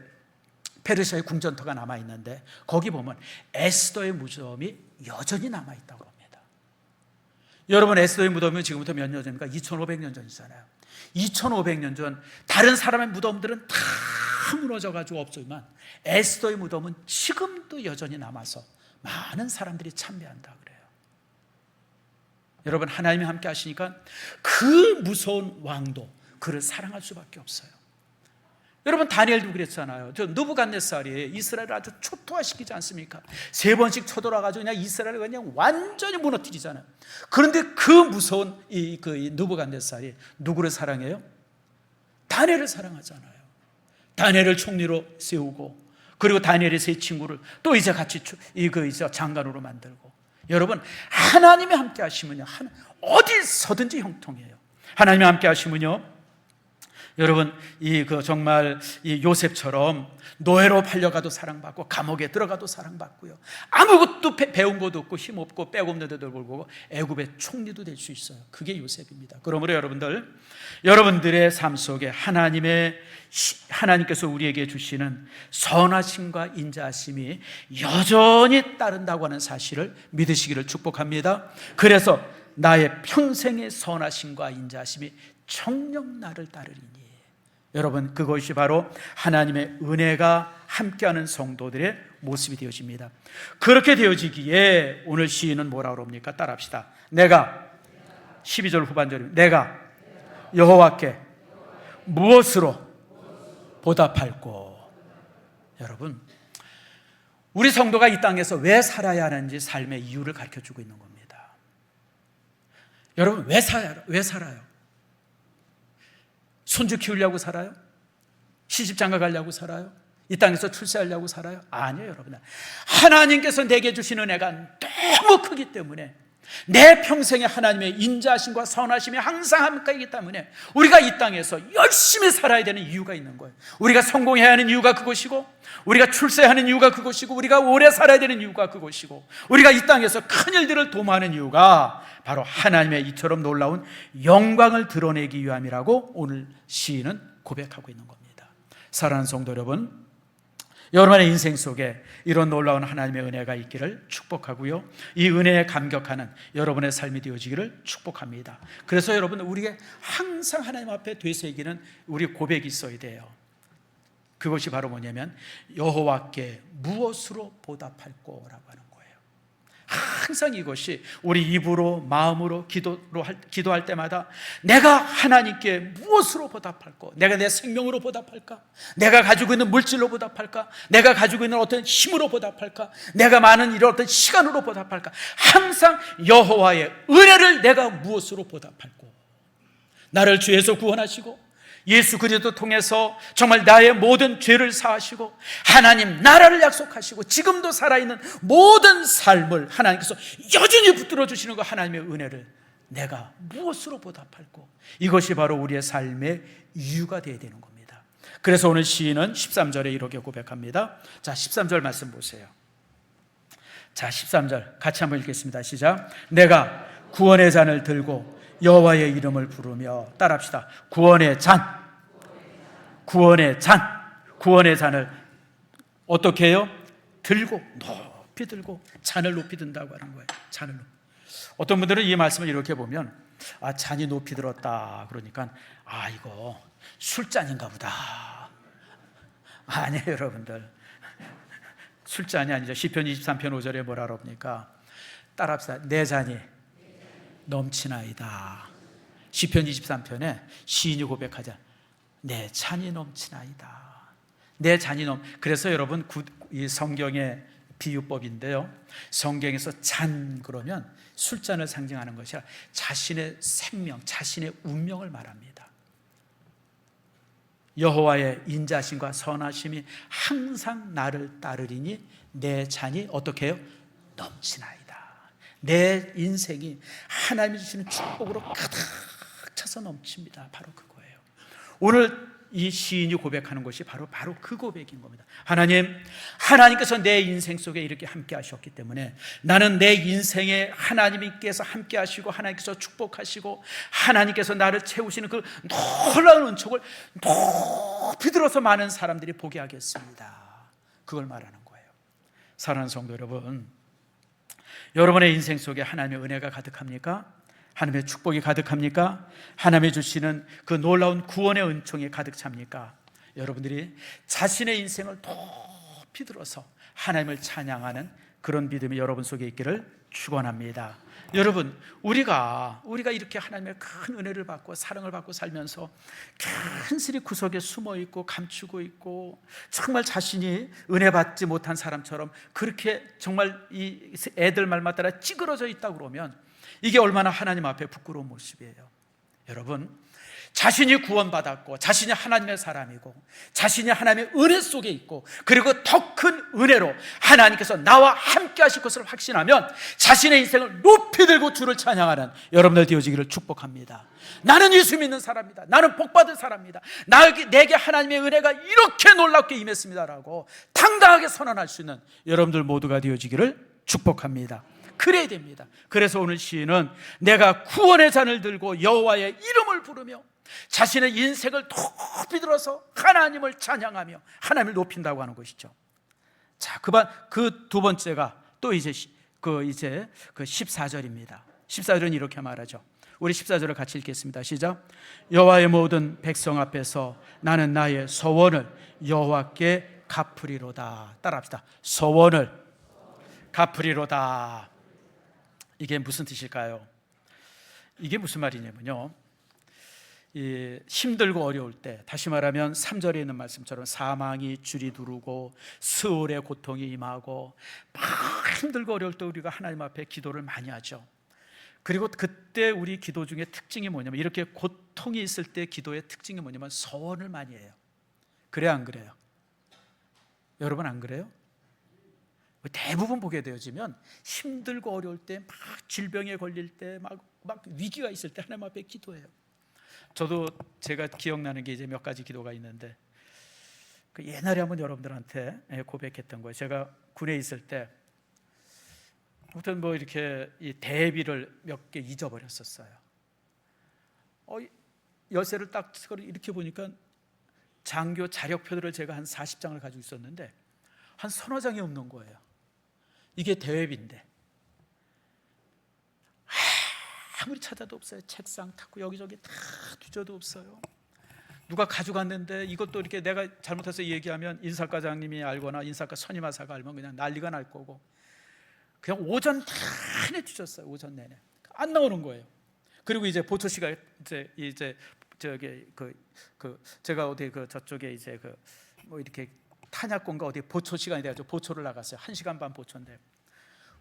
Speaker 1: 페르시아의 궁전터가 남아 있는데, 거기 보면 에스더의 무덤이 여전히 남아 있다고 합니다. 여러분, 에스더의 무덤은 지금부터 몇 년 전입니까? 2500년 전이잖아요. 2500년 전 다른 사람의 무덤들은 다 무너져 가지고 없지만 에스더의 무덤은 지금도 여전히 남아서 많은 사람들이 참배한다 그래요. 여러분, 하나님이 함께 하시니까 그 무서운 왕도 그를 사랑할 수밖에 없어요. 여러분, 다니엘도 그랬잖아요. 느부갓네살이 이스라엘을 아주 초토화시키지 않습니까? 3번씩 쳐들어와가지고 그냥 이스라엘을 그냥 완전히 무너뜨리잖아요. 그런데 그 무서운 느부갓네살이 누구를 사랑해요? 다니엘을 사랑하잖아요. 다니엘을 총리로 세우고, 그리고 다니엘의 세 친구를 또 이제 같이 장관으로 만들고, 여러분, 하나님이 함께 하시면요, 어디서든지 형통해요. 하나님이 함께 하시면요, 여러분, 정말 이 요셉처럼 노예로 팔려가도 사랑받고 감옥에 들어가도 사랑받고요, 아무것도 배운 것도 없고 힘없고 빼곡는 데도 불구하고 애굽의 총리도 될 수 있어요. 그게 요셉입니다. 그러므로 여러분들의 삶 속에 하나님께서 우리에게 주시는 선하심과 인자하심이 여전히 따른다고 하는 사실을 믿으시기를 축복합니다. 그래서 나의 평생의 선하심과 인자하심이 정녕 나를 따르리니, 여러분, 그것이 바로 하나님의 은혜가 함께하는 성도들의 모습이 되어집니다. 그렇게 되어지기에 오늘 시인은 뭐라고 그럽니까? 따라합시다. 내가 12절 후반절입니다. 내가 여호와께 무엇으로 보답할꼬. 여러분, 우리 성도가 이 땅에서 왜 살아야 하는지 삶의 이유를 가르쳐주고 있는 겁니다. 여러분, 왜 살아요? 손주 키우려고 살아요? 시집장가 가려고 살아요? 이 땅에서 출세하려고 살아요? 아니에요, 여러분. 하나님께서 내게 주신 은혜가 너무 크기 때문에, 내 평생에 하나님의 인자하심과 선하심이 항상 함께이기 때문에 우리가 이 땅에서 열심히 살아야 되는 이유가 있는 거예요. 우리가 성공해야 하는 이유가 그것이고, 우리가 출세하는 이유가 그것이고, 우리가 오래 살아야 되는 이유가 그것이고, 우리가 이 땅에서 큰 일들을 도모하는 이유가 바로 하나님의 이처럼 놀라운 영광을 드러내기 위함이라고 오늘 시인은 고백하고 있는 겁니다. 사랑하는 성도 여러분, 여러분의 인생 속에 이런 놀라운 하나님의 은혜가 있기를 축복하고요, 이 은혜에 감격하는 여러분의 삶이 되어지기를 축복합니다. 그래서 여러분, 우리에게 항상 하나님 앞에 되새기는 우리 고백이 있어야 돼요. 그것이 바로 뭐냐면 여호와께 무엇으로 보답할꼬라고 하는 거예요. 항상 이것이 우리 입으로 마음으로 기도할 때마다 내가 하나님께 무엇으로 보답할까? 내가 내 생명으로 보답할까? 내가 가지고 있는 물질로 보답할까? 내가 가지고 있는 어떤 힘으로 보답할까? 내가 많은 이런 어떤 시간으로 보답할까? 항상 여호와의 은혜를 내가 무엇으로 보답할까? 나를 죄에서 구원하시고 예수 그리스도 통해서 정말 나의 모든 죄를 사하시고 하나님 나라를 약속하시고 지금도 살아있는 모든 삶을 하나님께서 여전히 붙들어 주시는 그 하나님의 은혜를 내가 무엇으로 보답할꼬? 이것이 바로 우리의 삶의 이유가 되어야 되는 겁니다. 그래서 오늘 시인은 13절에 이렇게 고백합니다. 자, 13절 말씀 보세요. 자, 13절 같이 한번 읽겠습니다. 시작. 내가 구원의 잔을 들고 여호와의 이름을 부르며, 따라합시다. 구원의 잔, 구원의 잔, 구원의 잔을 어떻게 해요? 들고, 높이 들고, 잔을 높이 든다고 하는 거예요. 잔을. 어떤 분들은 이 말씀을 이렇게 보면, 잔이 높이 들었다 그러니까 이거 술잔인가 보다. 아니에요, 여러분들. 술잔이 아니죠. 시편 23편 5절에 뭐라 그럽니까? 따라합시다. 내 잔이 넘치나이다. 시편 23편에 시인이 고백하자. 내 잔이 넘치나이다. 내 잔이 그래서 여러분, 이 성경의 비유법인데요, 성경에서 잔 그러면 술잔을 상징하는 것이 아니라 자신의 생명, 자신의 운명을 말합니다. 여호와의 인자심과 선하심이 항상 나를 따르리니 내 잔이 어떻게 해요? 넘치나이다. 내 인생이 하나님이 주시는 축복으로 가득 차서 넘칩니다. 바로 그거예요. 오늘 이 시인이 고백하는 것이 바로 그 고백인 겁니다. 하나님께서 내 인생 속에 이렇게 함께 하셨기 때문에 나는 내 인생에 하나님께서 함께 하시고 하나님께서 축복하시고 하나님께서 나를 채우시는 그 놀라운 은총을 높이 들어서 많은 사람들이 보게 하겠습니다. 그걸 말하는 거예요. 사랑하는 성도 여러분, 여러분의 인생 속에 하나님의 은혜가 가득합니까? 하나님의 축복이 가득합니까? 하나님이 주시는 그 놀라운 구원의 은총이 가득 찹니까? 여러분들이 자신의 인생을 높이 들어서 하나님을 찬양하는 그런 믿음이 여러분 속에 있기를 축원합니다. 여러분, 우리가 이렇게 하나님의 큰 은혜를 받고 사랑을 받고 살면서 간신히 구석에 숨어 있고 감추고 있고 정말 자신이 은혜 받지 못한 사람처럼 그렇게 정말 이 애들 말만 따라 찌그러져 있다고 그러면 이게 얼마나 하나님 앞에 부끄러운 모습이에요. 여러분, 자신이 구원받았고 자신이 하나님의 사람이고 자신이 하나님의 은혜 속에 있고 그리고 더 큰 은혜로 하나님께서 나와 함께 하실 것을 확신하면 자신의 인생을 높이 들고 주를 찬양하는 여러분들 되어지기를 축복합니다. 나는 예수 믿는 사람이다. 나는 복받은 사람이다. 내게 하나님의 은혜가 이렇게 놀랍게 임했습니다라고 당당하게 선언할 수 있는 여러분들 모두가 되어지기를 축복합니다. 그래야 됩니다. 그래서 오늘 시인은 내가 구원의 잔을 들고 여호와의 이름을 부르며 자신의 인생을 높이 들어서 하나님을 찬양하며 하나님을 높인다고 하는 것이죠. 자, 그 두 번째가 또 이제 그 14절입니다. 14절은 이렇게 말하죠. 우리 14절을 같이 읽겠습니다. 시작. 여호와의 모든 백성 앞에서 나는 나의 소원을 여호와께 갚으리로다. 따라합시다. 소원을 갚으리로다. 이게 무슨 뜻일까요? 이게 무슨 말이냐면요, 힘들고 어려울 때, 다시 말하면 3절에 있는 말씀처럼 사망이 줄이 두르고 스올의 고통이 임하고 막 힘들고 어려울 때 우리가 하나님 앞에 기도를 많이 하죠. 그리고 그때 우리 기도 중에 특징이 뭐냐면, 이렇게 고통이 있을 때 기도의 특징이 뭐냐면 서원을 많이 해요. 그래요, 안 그래요? 여러분 안 그래요? 대부분 보게 되어지면 힘들고 어려울 때, 막 질병에 걸릴 때, 막 위기가 있을 때 하나님 앞에 기도해요. 저도 제가 기억나는 게 이제 몇 가지 기도가 있는데, 그 옛날에 한번 여러분들한테 고백했던 거예요. 제가 군에 있을 때 아무튼 뭐 이렇게 이 대비를 몇 개 잊어버렸었어요. 열쇠를 딱 이렇게 보니까 장교 자력표들을 제가 한 40장을 가지고 있었는데 한 서너 장이 없는 거예요. 이게 대회비인데 아무리 찾아도 없어요. 책상 탔고 여기저기 다 뒤져도 없어요. 누가 가져갔는데 이것도 이렇게 내가 잘못해서 얘기하면 인사과장님이 알거나 인사과 선임하사가 알면 그냥 난리가 날 거고, 그냥 오전 내내 뒤졌어요. 오전 내내 안 나오는 거예요. 그리고 이제 보초 씨가 이제 저기 제가 어디 저쪽에 이제 뭐 이렇게 탄약공가 어디 보초 시간이 돼가지고 보초를 나갔어요. 1시간 반 보초인데,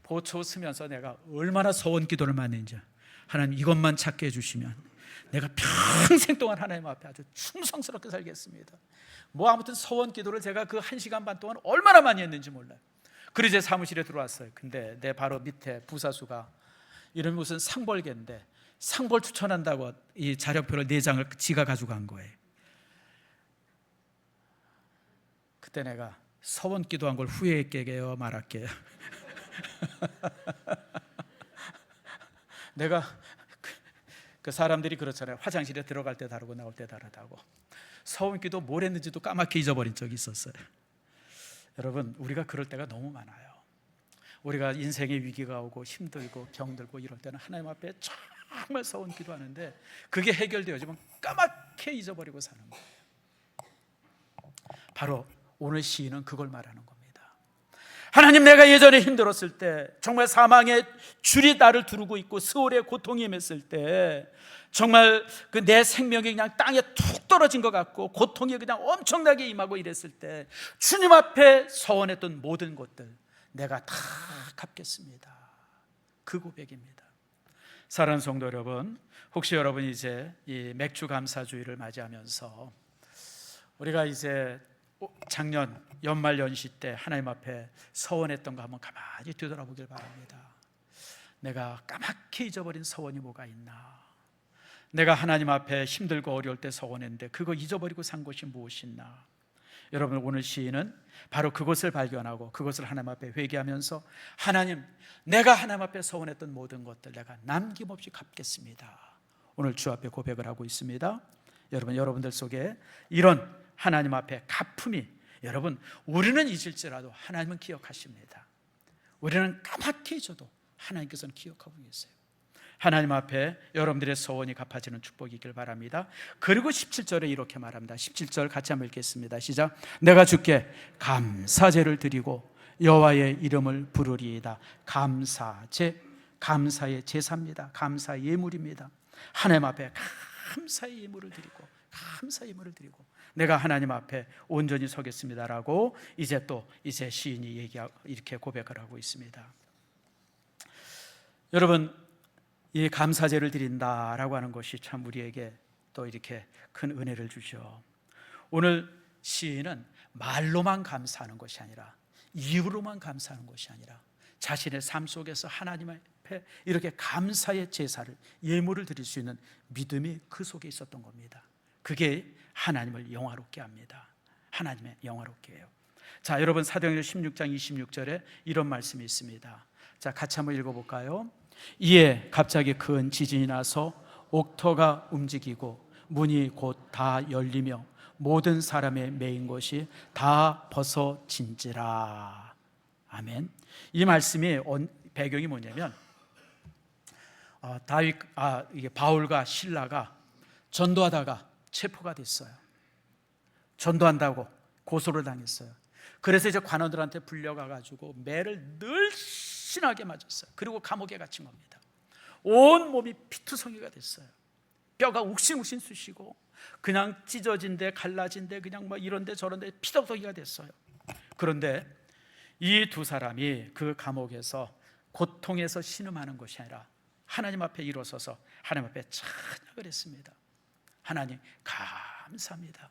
Speaker 1: 보초 쓰면서 내가 얼마나 서원 기도를 많이 했는지, 하나님 이것만 찾게 해주시면 내가 평생 동안 하나님 앞에 아주 충성스럽게 살겠습니다. 뭐 아무튼 서원 기도를 제가 그 1시간 반 동안 얼마나 많이 했는지 몰라요. 그리고 이제 사무실에 들어왔어요. 근데 내 바로 밑에 부사수가 이름이 무슨 상벌계인데 상벌 추천한다고 이 자력표를 4장을 지가 가져간 거예요. 그때 내가 서원 기도한 걸 후회했게요, 말할게요. 내가 그 사람들이 그렇잖아요. 화장실에 들어갈 때 다르고 나올 때 다르다고. 서원 기도 뭘 했는지도 까맣게 잊어버린 적이 있었어요. 여러분, 우리가 그럴 때가 너무 많아요. 우리가 인생의 위기가 오고 힘들고 병들고 이럴 때는 하나님 앞에 정말 서원 기도하는데 그게 해결되어지면 까맣게 잊어버리고 사는 거예요. 바로 오늘 시인은 그걸 말하는 겁니다. 하나님, 내가 예전에 힘들었을 때, 정말 사망의 줄이 나를 두르고 있고 스올의 고통이 임했을 때, 정말 그 내 생명이 그냥 땅에 툭 떨어진 것 같고 고통이 그냥 엄청나게 임하고 이랬을 때 주님 앞에 서원했던 모든 것들 내가 다 갚겠습니다. 그 고백입니다. 사랑하는 성도 여러분, 혹시 여러분이 이제 이 맥주 감사주의를 맞이하면서 우리가 이제 작년 연말 연시 때 하나님 앞에 서원했던 거 한번 가만히 되돌아보길 바랍니다. 내가 까맣게 잊어버린 서원이 뭐가 있나? 내가 하나님 앞에 힘들고 어려울 때 서원했는데 그거 잊어버리고 산 것이 무엇이나? 여러분, 오늘 시인은 바로 그것을 발견하고 그것을 하나님 앞에 회개하면서, 하나님, 내가 하나님 앞에 서원했던 모든 것들 내가 남김없이 갚겠습니다. 오늘 주 앞에 고백을 하고 있습니다. 여러분들 속에 이런 하나님 앞에 갚음이, 여러분, 우리는 잊을지라도 하나님은 기억하십니다. 우리는 까맣게 잊어도 하나님께서는 기억하고 계세요. 하나님 앞에 여러분들의 소원이 갚아지는 축복이 있길 바랍니다. 그리고 17절에 이렇게 말합니다. 17절 같이 한번 읽겠습니다. 시작. 내가 주께 감사제를 드리고 여호와의 이름을 부르리이다. 감사제, 감사의 제사입니다. 감사의 예물입니다. 하나님 앞에 감사의 예물을 드리고, 감사의 예물을 드리고 내가 하나님 앞에 온전히 서겠습니다라고 이제 시인이 이렇게 고백을 하고 있습니다. 여러분, 이 감사제를 드린다라고 하는 것이 참 우리에게 또 이렇게 큰 은혜를 주죠. 오늘 시인은 말로만 감사하는 것이 아니라, 입으로만 감사하는 것이 아니라 자신의 삶 속에서 하나님 앞에 이렇게 감사의 제사를, 예물을 드릴 수 있는 믿음이 그 속에 있었던 겁니다. 그게 하나님을 영화롭게 합니다. 하나님의 영화롭게 해요. 자, 여러분 사도행전 16장 26절에 이런 말씀이 있습니다. 자, 같이 한번 읽어볼까요? 이에 갑자기 큰 지진이 나서 옥토가 움직이고 문이 곧 다 열리며 모든 사람의 매인 것이 다 벗어진지라. 아멘. 이 말씀이 배경이 뭐냐면 이게 바울과 실라가 전도하다가 체포가 됐어요. 전도한다고 고소를 당했어요. 그래서 이제 관원들한테 불려가가지고 매를 늘씬하게 맞았어요. 그리고 감옥에 갇힌 겁니다. 온 몸이 피투성이가 됐어요. 뼈가 욱신욱신 쑤시고 그냥 찢어진 데 갈라진 데 그냥 뭐 이런 데 저런 데 피투성이가 됐어요. 그런데 이 두 사람이 그 감옥에서 고통에서 신음하는 것이 아니라 하나님 앞에 일어서서 하나님 앞에 찬양을 했습니다. 하나님 감사합니다.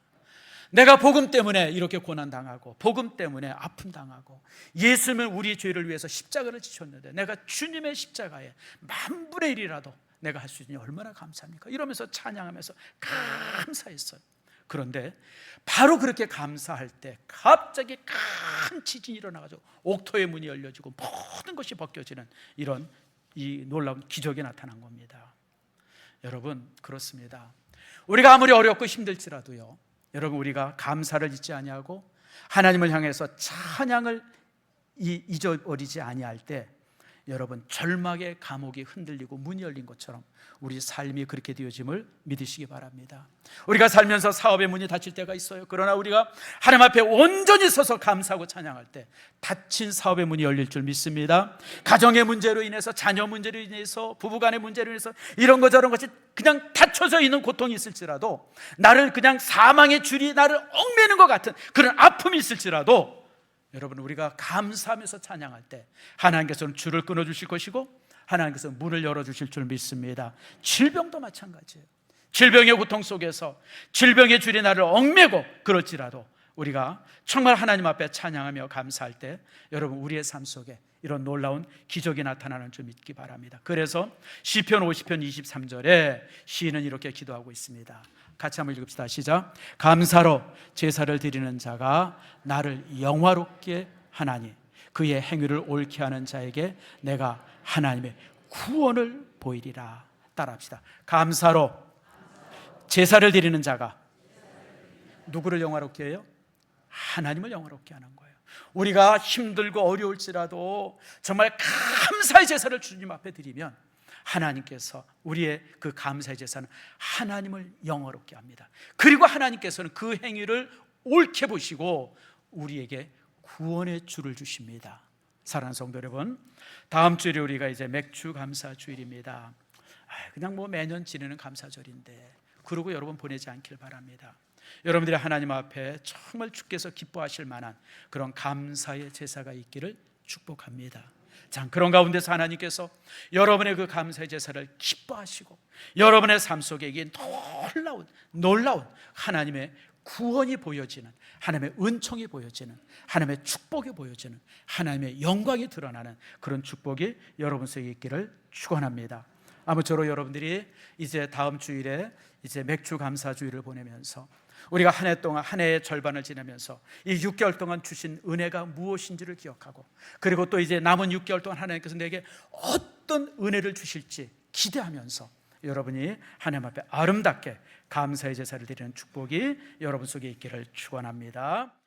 Speaker 1: 내가 복음 때문에 이렇게 고난당하고 복음 때문에 아픔 당하고 예수님은 우리 죄를 위해서 십자가를 지셨는데 내가 주님의 십자가에 10,000분의 1이라도 내가 할 수 있으니 얼마나 감사합니까? 이러면서 찬양하면서 감사했어요. 그런데 바로 그렇게 감사할 때 갑자기 큰 지진이 일어나가지고 옥토의 문이 열려지고 모든 것이 벗겨지는 이런 이 놀라운 기적이 나타난 겁니다. 여러분, 그렇습니다. 우리가 아무리 어렵고 힘들지라도요, 여러분, 우리가 감사를 잊지 아니하고 하나님을 향해서 찬양을 잊어버리지 아니할 때 여러분, 절망의 감옥이 흔들리고 문이 열린 것처럼 우리 삶이 그렇게 되어짐을 믿으시기 바랍니다. 우리가 살면서 사업의 문이 닫힐 때가 있어요. 그러나 우리가 하나님 앞에 온전히 서서 감사하고 찬양할 때 닫힌 사업의 문이 열릴 줄 믿습니다. 가정의 문제로 인해서, 자녀 문제로 인해서, 부부간의 문제로 인해서 이런 거 저런 것이 그냥 닫혀져 있는 고통이 있을지라도, 나를 그냥 사망의 줄이 나를 얽매는 것 같은 그런 아픔이 있을지라도 여러분, 우리가 감사하면서 찬양할 때 하나님께서는 줄을 끊어주실 것이고 하나님께서 문을 열어주실 줄 믿습니다. 질병도 마찬가지예요. 질병의 고통 속에서 질병의 줄이 나를 얽매고 그럴지라도 우리가 정말 하나님 앞에 찬양하며 감사할 때 여러분, 우리의 삶 속에 이런 놀라운 기적이 나타나는 줄 믿기 바랍니다. 그래서 시편 50편 23절에 시인은 이렇게 기도하고 있습니다. 같이 한번 읽읍시다. 시작. 감사로 제사를 드리는 자가 나를 영화롭게 하나니 그의 행위를 옳게 하는 자에게 내가 하나님의 구원을 보이리라. 따라합시다. 감사로 제사를 드리는 자가 누구를 영화롭게 해요? 하나님을 영화롭게 하는 거예요. 우리가 힘들고 어려울지라도 정말 감사의 제사를 주님 앞에 드리면 하나님께서 우리의 그 감사의 제사는 하나님을 영화롭게 합니다. 그리고 하나님께서는 그 행위를 옳게 보시고 우리에게 구원의 줄을 주십니다. 사랑하는 성도 여러분, 다음 주일에 우리가 이제 맥주 감사 주일입니다. 그냥 뭐 매년 지내는 감사절인데 그러고 여러분 보내지 않길 바랍니다. 여러분들이 하나님 앞에 정말 주께서 기뻐하실 만한 그런 감사의 제사가 있기를 축복합니다. 자, 그런 가운데서 하나님께서 여러분의 그 감사의 제사를 기뻐하시고 여러분의 삶 속에 이게 놀라운 하나님의 구원이 보여지는, 하나님의 은총이 보여지는, 하나님의 축복이 보여지는, 하나님의 영광이 드러나는 그런 축복이 여러분 속에 있기를 축원합니다. 아무쪼록 여러분들이 이제 다음 주일에 이제 맥주 감사 주일을 보내면서 우리가 한 해 동안, 한 해의 절반을 지내면서 이 6개월 동안 주신 은혜가 무엇인지를 기억하고, 그리고 또 이제 남은 6개월 동안 하나님께서 내게 어떤 은혜를 주실지 기대하면서 여러분이 하나님 앞에 아름답게 감사의 제사를 드리는 축복이 여러분 속에 있기를 축원합니다.